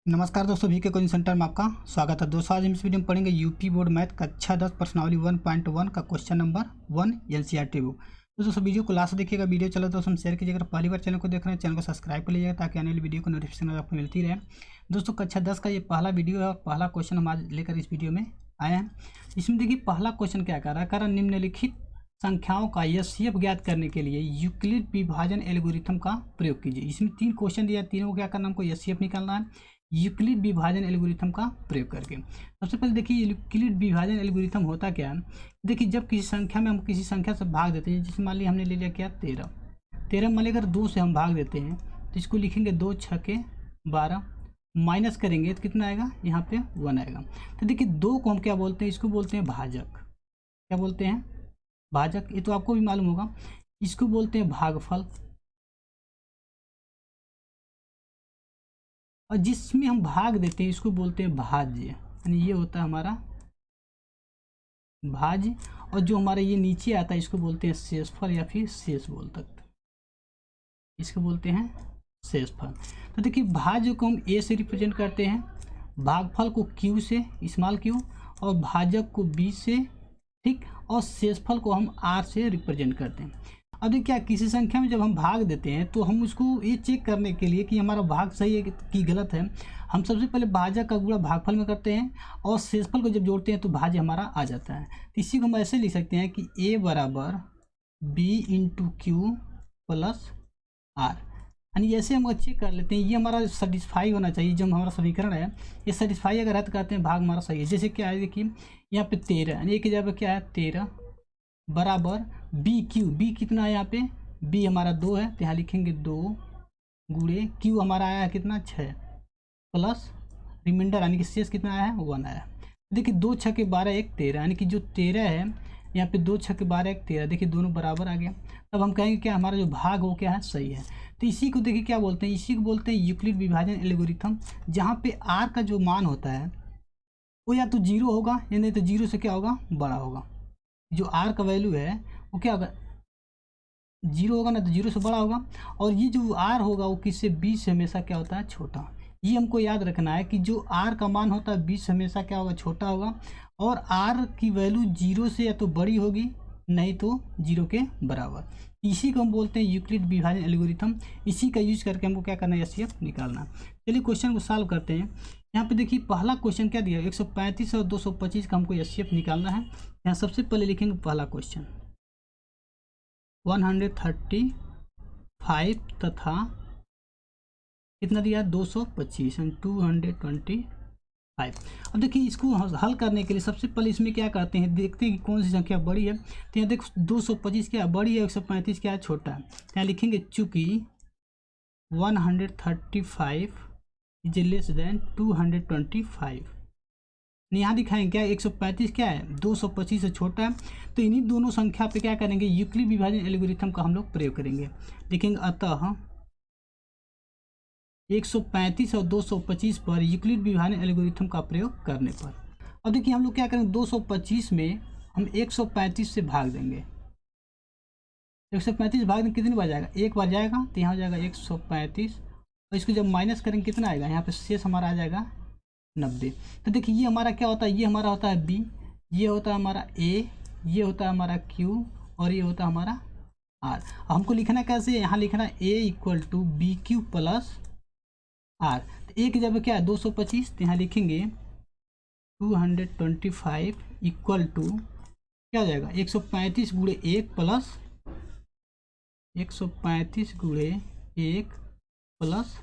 नमस्कार दोस्तों, वी के कोचिंग सेंटर में आपका स्वागत है। दोस्तों आज हम इस वीडियो में पढ़ेंगे यूपी बोर्ड मैथ कक्षा 10 प्रश्नावली 1.1 का क्वेश्चन नंबर 1 एनसीईआरटी बुक। तो दोस्तों वीडियो को लास्ट देखिएगा। वीडियो चला तो हम शेयर कीजिएगा। पहली बार चैनल को देख रहे हैं चैनल को सब्सक्राइब कर लीजिएगा ताकि आने वाली वीडियो को नोटिफिकेशन आपको मिलती रहे। दोस्तों कक्षा 10 का ये पहला वीडियो है और पहला क्वेश्चन हम आज लेकर इस वीडियो में आए हैं। इसमें देखिए पहला क्वेश्चन क्या कर रहा है, निम्नलिखित संख्याओं का एचसीएफ ज्ञात करने के लिए यूक्लिड विभाजन एल्गोरिथम का प्रयोग कीजिए। इसमें 3 क्वेश्चन दिया, तीनों को क्या करना, हमको एचसीएफ निकालना है यूक्लिड विभाजन एल्गोरिथम का प्रयोग करके। सबसे पहले देखिए यूक्लिड विभाजन एल्गोरिथम होता क्या है। देखिए जब किसी संख्या में हम किसी संख्या से भाग देते हैं, जैसे मान लीजिए हमने ले लिया क्या 13 मान लीजिए अगर 2 से हम भाग देते हैं तो इसको लिखेंगे 2 छके 12 माइनस करेंगे तो कितना आएगा, यहाँ पे 1 आएगा। तो देखिए 2 को हम क्या बोलते हैं, इसको बोलते हैं भाजक। क्या बोलते हैं, भाजक। ये तो आपको भी मालूम होगा। इसको बोलते हैं भागफल, और जिसमें हम भाग देते हैं इसको बोलते हैं भाज्य। यानी ये होता है हमारा भाज्य, और जो हमारा ये नीचे आता है इसको बोलते हैं शेषफल या फिर शेष बोल सकते हैं, इसको बोलते हैं शेषफल। तो देखिए भाज्य को हम ए से रिप्रेजेंट करते हैं, भागफल को क्यू से स्मॉल क्यू, और भाजक को बी से, ठीक, और शेषफल को हम आर से रिप्रेजेंट करते हैं। अब देखिए क्या किसी संख्या में जब हम भाग देते हैं तो हम उसको ये चेक करने के लिए कि हमारा भाग सही है कि गलत है, हम सबसे पहले भाजक का गुणा भागफल में करते हैं और शेषफल को जब जोड़ते हैं तो भाज्य हमारा आ जाता है। तो इसी को हम ऐसे लिख सकते हैं कि ए बराबर b into q plus r. यानी ऐसे हम चेक कर लेते हैं ये हमारा सेटिस्फाई होना चाहिए। जो हमारा समीकरण है ये सेटिस्फाई अगर है तो कहते हैं भाग हमारा सही है। जैसे क्या है, देखिए यहाँ पे 13 यानी एक जगह क्या है 13 बराबर बी क्यू, बी कितना है यहाँ पे, बी हमारा 2 है तो यहाँ लिखेंगे 2 गुणे क्यू हमारा आया है कितना 6 प्लस रिमाइंडर यानी कि शेष कितना आया है 1 आया। देखिए 2 छके 12 1 13 यानी कि जो 13 है यहाँ पे 2 छके 12 1 13, देखिए दोनों बराबर आ गया। तब हम कहेंगे क्या हमारा जो भाग वो क्या है सही है। तो इसी को देखिए क्या बोलते हैं, इसी को बोलते हैं यूक्लिड विभाजन एल्गोरिथम, जहाँ पे आर का जो मान होता है वो या तो 0 होगा या नहीं तो 0 से क्या होगा बड़ा होगा। जो आर का वैल्यू है वो क्या होगा 0 होगा ना, तो 0 से बड़ा होगा। और ये जो आर होगा वो किससे, 20 से हमेशा क्या होता है छोटा। ये हमको याद रखना है कि जो आर का मान होता है 20 से हमेशा क्या होगा छोटा होगा, और आर की वैल्यू 0 से या तो बड़ी होगी नहीं तो 0 के बराबर। इसी को हम बोलते हैं यूक्लिड विभाजन एल्गोरिथम। इसी का यूज करके हमको क्या करना है, एचसीएफ निकालना। चलिए क्वेश्चन को सॉल्व करते हैं। यहाँ पे देखिए पहला क्वेश्चन क्या दिया, 135 और 225 का हमको एचसीएफ निकालना है। यहाँ सबसे पहले लिखेंगे पहला क्वेश्चन 135 तथा कितना दिया 225 एंड 225। अब देखिए इसको हल करने के लिए सबसे पहले इसमें क्या करते हैं, देखते हैं कि कौन सी संख्या बड़ी है। तो यहाँ देखो 225 क्या बड़ी है, 135 क्या है छोटा है। यहाँ लिखेंगे चूँकि 135 इज लेस देन 225। यहाँ दिखाएंगे क्या 135 क्या है 225 से छोटा है। तो इन्हीं दोनों संख्या पे क्या करेंगे, यूक्लिड विभाजन एल्गोरिथम का हम लोग प्रयोग करेंगे। लिखेंगे अतः 135 और 225 पर यूक्लिड विभाजन एल्गोरिथम का प्रयोग करने पर। अब देखिए हम लोग क्या करेंगे, 225 में हम 135 से भाग देंगे। 135 भाग देंगे कितनी बार जाएगा, एक बार जाएगा तो यहाँ हो जाएगा 135, और इसको जब माइनस करेंगे कितना आएगा, यहाँ पे शेष हमारा आ जाएगा 90। तो देखिए ये हमारा क्या होता है, ये हमारा होता है बी, ये होता है हमारा ए, ये होता है हमारा क्यू, और ये होता है हमारा आर। हमको लिखना कैसे, यहाँ लिखना A equal to B Q plus R. तो एक जब क्या है 225, तो यहाँ लिखेंगे 225 इक्वल टू क्या हो जाएगा 135 गुणे 1 प्लस 135 गुणे 1 प्लस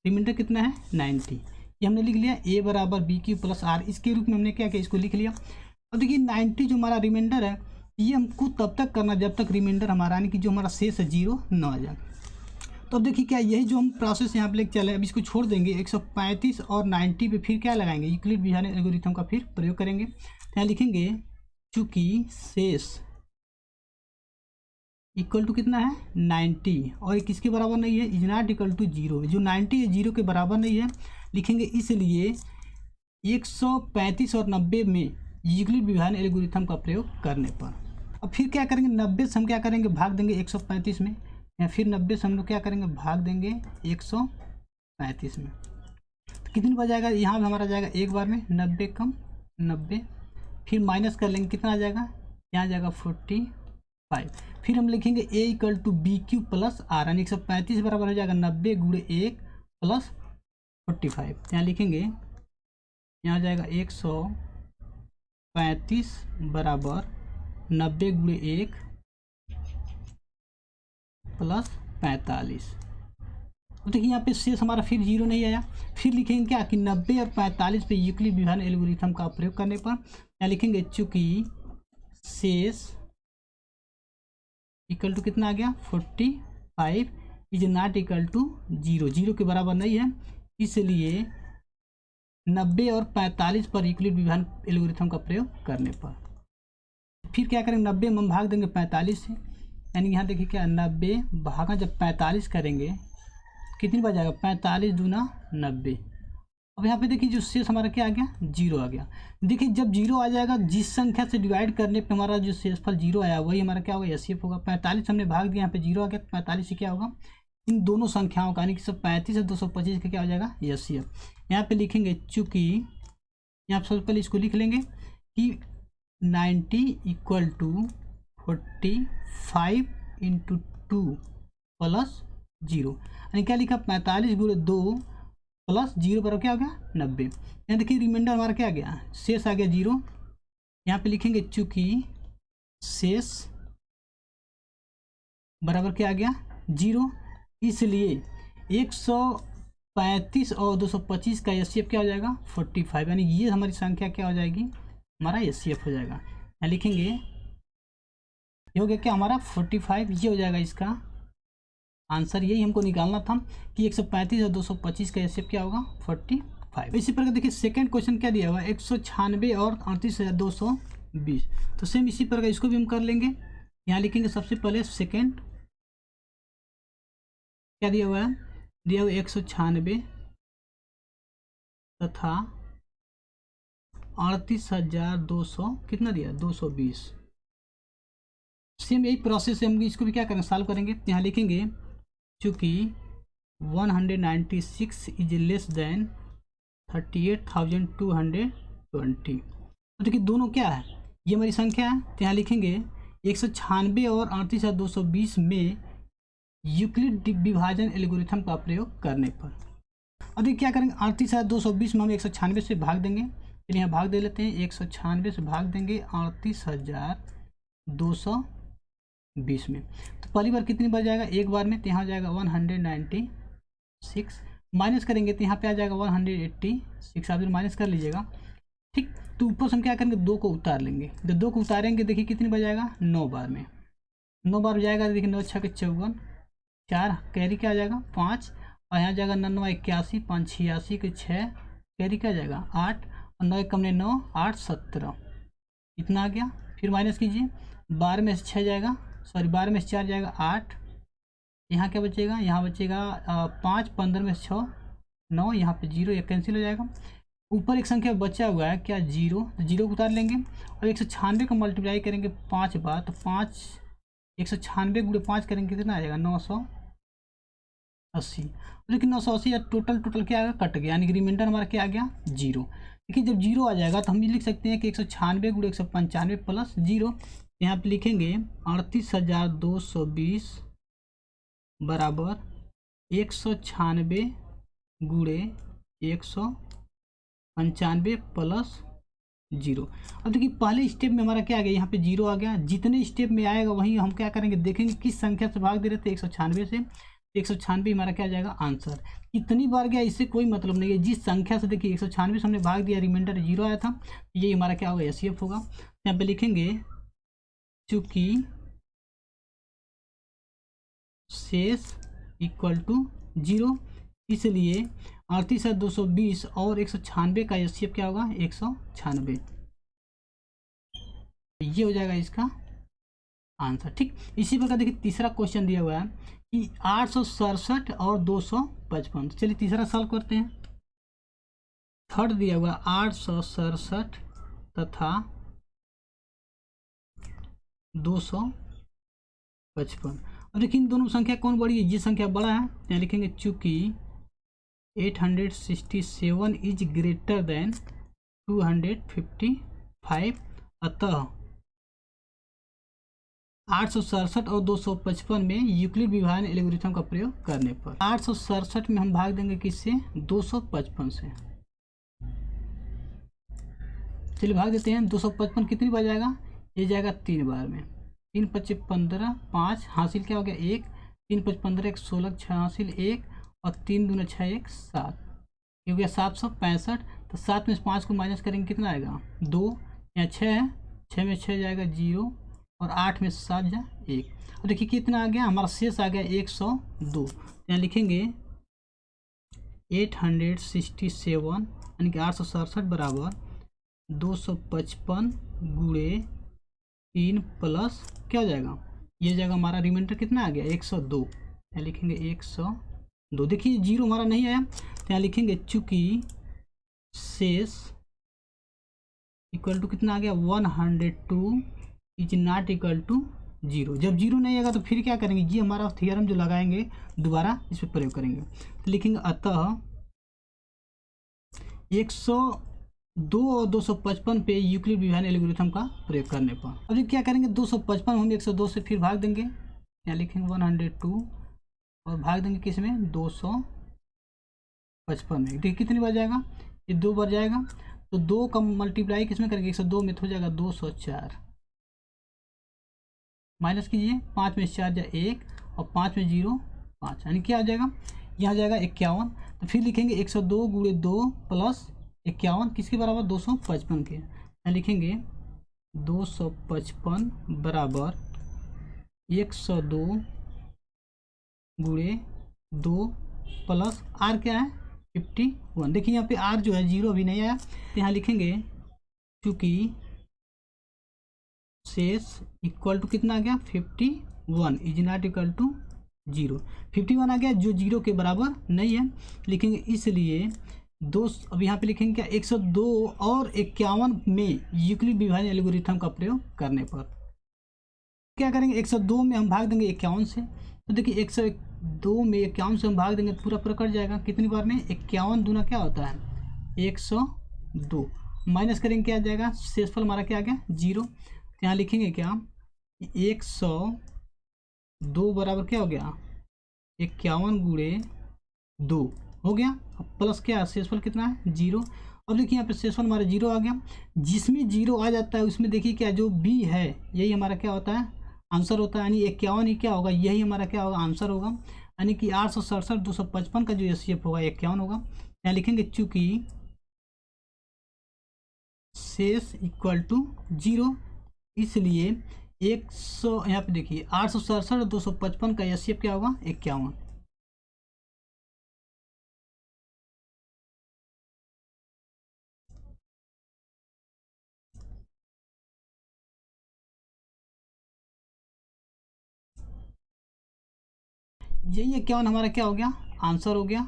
रिमाइंडर कितना है 90। ये हमने लिख लिया ए बराबर बी क्यू प्लस आर। इसके रूप में हमने क्या किया, इसको लिख लिया। अब देखिए 90 जो हमारा रिमाइंडर है ये हमको तब तक करना जब तक रिमाइंडर हमारा यानी कि जो हमारा शेष है 0 न आ जाए। तो अब देखिए क्या यही जो हम प्रोसेस यहाँ पे लेके चले, अब इसको छोड़ देंगे 135 और 90 पे फिर क्या लगाएंगे, यूक्लिड विभाजन एल्गोरिथम का फिर प्रयोग करेंगे। तो यहाँ लिखेंगे चूँकि शेष इक्वल टू कितना है 90 और किसके बराबर नहीं है, इज नॉट इक्वल टू 0। जो 90 है 0 के बराबर नहीं है, लिखेंगे इसलिए 135 और 90 में यूक्लिड विभाजन एल्गोरिथम का प्रयोग करने पर। अब फिर क्या करेंगे, 90 से हम क्या करेंगे भाग देंगे 135 में, या फिर 90 से हम लोग क्या करेंगे भाग देंगे 135 में। कितनी बार जाएगा, यहाँ पे हमारा जाएगा एक बार में 90 कम 90, फिर माइनस कर लेंगे कितना आ जाएगा, यहाँ जाएगा 45, फिर हम लिखेंगे a equal to B Q plus r, यानी 135 बराबर हो जाएगा 90 गुणे 1 प्लस 45, यहाँ लिखेंगे, यहाँ जाएगा 135 बराबर 90 गुणे 1 प्लस 45। तो देखिए यहाँ पे शेष हमारा फिर जीरो नहीं आया, फिर लिखेंगे क्या कि 90 और 45 पे यूक्लिड विभाजन एल्गोरिथम का प्रयोग करने पर यहाँ लिखेंगे चूंकि शेष इक्वल टू कितना आ गया 45 is not equal to zero, zero के बराबर नहीं है, इसलिए 90 और 45 पर यूक्लिड विभाजन एल्गोरिथम का प्रयोग करने पर फिर क्या करेंगे, 90 में हम भाग देंगे 45 से, यानी यहाँ देखिए क्या 90 भागा जब 45 करेंगे कितनी बार जाएगा, 45 दूना 90। अब यहाँ पे देखिए जो शेष हमारा क्या आ गया, जीरो आ गया। देखिए जब जीरो आ जाएगा, जिस संख्या से डिवाइड करने पे हमारा जो शेषफल जीरो आया वही हमारा क्या होगा, एचसीएफ होगा। 45 हमने भाग दिया, यहाँ पे जीरो आ गया, 45 से क्या होगा, इन दोनों संख्याओं का यानी कि 35 और 225 का क्या हो जाएगा, एचसीएफ। यहाँ पे लिखेंगे चूँकि, यहाँ पे सबसे पहले इसको लिख लेंगे कि 90 equal to 45 into 2 plus zero, यानी क्या लिखा 45 गुणे 2 प्लस जीरो पर क्या हो गया 90। यहाँ देखिए रिमाइंडर हमारा क्या आ गया, शेष आ गया जीरो। यहाँ पे लिखेंगे चूंकि शेष बराबर क्या आ गया जीरो, इसलिए 135 और 225 का एचसीएफ क्या हो जाएगा 45, यानी ये हमारी संख्या क्या हो जाएगी, हमारा एचसीएफ हो जाएगा। यहाँ लिखेंगे ये हो गया क्या हमारा 45, ये हो जाएगा इसका आंसर। यही हमको निकालना था कि 135 और 225 का एचसीएफ क्या होगा 45। इसी प्रकार देखिए सेकंड क्वेश्चन क्या दिया हुआ है, 196 और 38,220। तो सेम इसी प्रकार इसको भी हम कर लेंगे। यहाँ लिखेंगे सबसे पहले सेकंड क्या दिया हुआ है, दिया हुआ 196 तथा 38,200 कितना दिया 220। सेम यही प्रोसेस से हम इसको भी क्या करेंगे, सॉल्व करेंगे। यहाँ लिखेंगे चूँकि 196 इज लेस देन 38,220। तो देखिए दोनों क्या है, ये हमारी संख्या है। तो यहाँ लिखेंगे 196 और 38,220 में यूक्लिड विभाजन एल्गोरिथम का प्रयोग करने पर। अब देखिए क्या करेंगे, 38,220 में हम 196 से भाग देंगे, चलिए यहाँ भाग दे लेते हैं। 196 से भाग देंगे 38,220 में, तो पहली बार कितनी बार जाएगा, एक बार में, तो यहाँ जाएगा 196, माइनस करेंगे तो यहाँ पे आ जाएगा 186, आप माइनस कर लीजिएगा। ठीक, तो ऊपर से हम क्या करेंगे, 2 को उतार लेंगे। जब 2 को उतारेंगे देखिए कितनी बार जाएगा, 9 बार में, 9 बार जाएगा। देखिए 9 6 54, 4 कैरी क्या आ जाएगा 5, और यहाँ जाएगा 9 9 81, 5 86 के 6 कैरी क्या आ जाएगा 8, और 9 कम 9 8 17, इतना आ गया। फिर माइनस कीजिए, 12 में से 6 जाएगा, सॉरी 12 में से 4 जाएगा 8, यहाँ क्या बचेगा, यहाँ बचेगा 5, 15 में से 6 9, यहाँ पे 0, ये कैंसिल हो जाएगा। ऊपर एक संख्या बचा हुआ है क्या 0, तो 0 को उतार लेंगे। और 196 का मल्टीप्लाई करेंगे 5 बार, तो 196 गुणे 5 करेंगे कितना आ जाएगा 980। लेकिन 980 या टोटल क्या आएगा, कट गया, यानी कि रिमाइंडर हमारा क्या आ गया 0। देखिए जब 0 आ जाएगा तो हम ये लिख सकते हैं कि 196 गुणे 195 प्लस 0। यहाँ पे लिखेंगे 38,220 बराबर 196 गुणे 195 प्लस 0। अब देखिए पहले स्टेप में हमारा क्या आ गया, यहाँ पे 0 आ गया। जितने स्टेप में आएगा वहीं हम क्या करेंगे, देखेंगे किस संख्या से भाग दे रहे थे, 196 से। 196 हमारा क्या आ जाएगा आंसर। कितनी बार गया इससे कोई मतलब नहीं है, जिस संख्या से देखिए 196 से हमने भाग दिया, रिमाइंडर 0 आया था, यही हमारा क्या होगा एचसीएफ होगा। यहाँ पे लिखेंगे चूंकि शेष इक्वल टू 0, इसलिए 38,220 और 196 का एचसीएफ क्या होगा 196, ये हो जाएगा इसका आंसर। ठीक, इसी प्रकार देखिए तीसरा क्वेश्चन दिया हुआ है कि 867 और 255। चलिए तीसरा सॉल्व करते हैं। थर्ड दिया हुआ 867 तथा 255। अब देखिए इन दोनों संख्या कौन बड़ी है, ये संख्या बड़ा है। यहाँ लिखेंगे चूंकि 867 इज ग्रेटर देन 255, अतः 867 और 255 में यूक्लिड विभाजन एल्गोरिथम का प्रयोग करने पर 867 में हम भाग देंगे किससे, 255 से। चलिए भाग देते हैं। 255 कितनी बार जाएगा, ये जाएगा 3 बार में। 3 5 15, 5 हासिल क्या हो गया 1, 3 5 15 1 16, 6 हासिल 1 और 3 दूना 6 1 7, ये हो गया 765। तो 7 में 5 को माइनस करेंगे कितना आएगा 2, यहाँ 6 है, 6 में 6 जाएगा 0 और 8 में 7 जा 1। और देखिए कितना आ गया, हमारा शेष आ गया 102। यहाँ लिखेंगे 867 यानी कि 867 बराबर 255 गुणे 3 प्लस क्या हो जाएगा, ये जाएगा हमारा रिमाइंडर कितना आ गया 102। यहाँ लिखेंगे 102। देखिए 0 हमारा नहीं आया, तो यहाँ लिखेंगे चूंकि शेष इक्वल टू कितना आ गया 102 इज नॉट इक्वल टू 0। जब 0 नहीं आएगा तो फिर क्या करेंगे, ये हमारा थ्योरम जो लगाएंगे दोबारा इस पर प्रयोग करेंगे। तो लिखेंगे अतः 102 और 255 पे यूक्लिड विभाजन एल्गोरिथम का प्रयोग करने पर अभी क्या करेंगे, 255 हम 102 से फिर भाग देंगे। यहाँ लिखेंगे 102 और भाग देंगे किस में 255 में। देखिए कितनी बार जाएगा, ये 2 बार जाएगा। तो 2 का मल्टीप्लाई किस में करेंगे 102 में, तो हो जाएगा 204। माइनस कीजिए, 5 में 4 जा 1 और 5 में 0 5, यानी क्या आ जाएगा, यहाँ जाएगा 51। तो फिर लिखेंगे 102 गुणे 2 प्लस 51 किसके बराबर 255 के। यहाँ लिखेंगे 255 बराबर 102 गुणे 2 प्लस आर क्या है 51। देखिए यहाँ पे आर जो है 0 अभी नहीं आया, तो यहाँ लिखेंगे चूँकि शेष इक्वल टू कितना आ गया 51 इज नॉट इक्वल टू 0। 51 आ गया जो 0 के बराबर नहीं है, लिखेंगे इसलिए अब यहाँ पे लिखेंगे क्या 102 और 51 में यूक्लिड विभाजन एल्गोरिथम का प्रयोग करने पर क्या करेंगे, 102 में हम भाग देंगे 51 से। तो देखिए 102 में 51 से हम भाग देंगे, पूरा पूरा कट जाएगा कितनी बार में 51 दूना क्या होता है 102, माइनस करेंगे क्या आ जाएगा, शेषफल हमारा क्या आ गया 0। यहाँ लिखेंगे क्या 102 बराबर क्या हो गया 51 गुणे 2 हो गया। अब प्लस क्या शेषफल कितना है 0। अब देखिए यहाँ पे शेषफल हमारा 0 आ गया। जिसमें 0 आ जाता है उसमें देखिए क्या जो b है यही हमारा क्या होता है आंसर होता है, यानी 51 ही क्या होगा यही हमारा क्या होगा आंसर होगा, यानी कि 867 255 का जो एचसीएफ होगा 51 होगा। यहाँ लिखेंगे चूँकि शेष इक्वल टू 0 इसलिए 100 यहाँ पे देखिए 867 255 का एचसीएफ क्या होगा 51। यही 51 हमारा क्या हो गया आंसर हो गया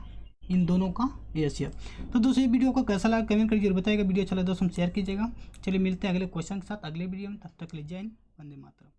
इन दोनों का एचसीएफ। तो दोस्तों ये वीडियो आपको कैसा लगा कमेंट करके जरूर बताइएगा। वीडियो अच्छा लगा दोस्तों शेयर कीजिएगा। चलिए मिलते हैं अगले क्वेश्चन के साथ अगले वीडियो में, तब तक ले जय हिंद, वंदे मातरम।